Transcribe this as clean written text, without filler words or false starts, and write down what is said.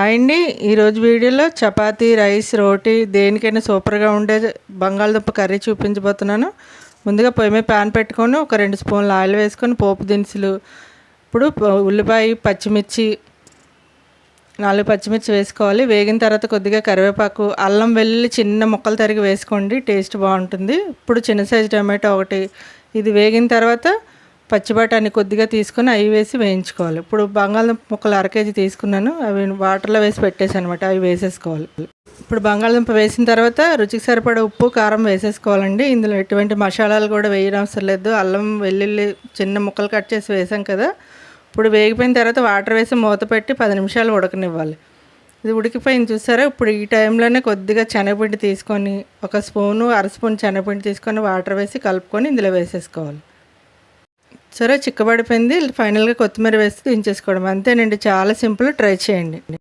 Hi అండి. ఈరోజు వీడియోలో చపాతీ, రైస్, రోటీ దేనికైనా సూపర్గా ఉండే బంగాళదుంప కర్రీ చూపించబోతున్నాను. ముందుగా పొయ్యి మీద ప్యాన్ పెట్టుకొని ఒక 2 స్పూన్లు ఆయిల్ వేసుకొని పోపు దినుసులు, ఇప్పుడు ఉల్లిపాయ, పచ్చిమిర్చి 4 పచ్చిమిర్చి వేసుకోవాలి. వేగిన తర్వాత కొద్దిగా కరివేపాకు, అల్లం వెల్లుల్లి చిన్న ముక్కలు తరిగి వేసుకోండి, టేస్ట్ బాగుంటుంది. ఇప్పుడు చిన్న సైజు టమాటో ఒకటి, ఇది వేగిన తర్వాత పచ్చి బఠానీ కొద్దిగా తీసుకొని అవి వేసి వేయించుకోవాలి. ఇప్పుడు బంగాళదుంప ముక్కలు 1/2 కేజీ తీసుకున్నాను, అవి వాటర్లో వేసి పెట్టేసి అనమాట, అవి వేసేసుకోవాలి. ఇప్పుడు బంగాళదుంప వేసిన తర్వాత రుచికి సరిపడా ఉప్పు, కారం వేసేసుకోవాలండి. ఇందులో ఎటువంటి మసాలాలు కూడా వేయడం అవసరం లేదు. అల్లం వెల్లుల్లి చిన్న ముక్కలు కట్ చేసి వేసాం కదా. ఇప్పుడు వేగిపోయిన తర్వాత వాటర్ వేసి మూత పెట్టి 10 నిమిషాలు ఉడకనివ్వాలి. ఇది ఉడికిపోయింది చూసారా. ఇప్పుడు ఈ టైంలోనే కొద్దిగా శనగపిండి తీసుకొని, 1 స్పూను 1/2 స్పూన్ శనగపిండి తీసుకొని వాటర్ వేసి కలుపుకొని ఇందులో వేసేసుకోవాలి. సరే చిక్కబడిపోయింది. ఫైనల్గా కొత్తిమీర వేసి దించేసుకోవడం అంతేనండి, చాలా సింపుల్. ట్రై చేయండి.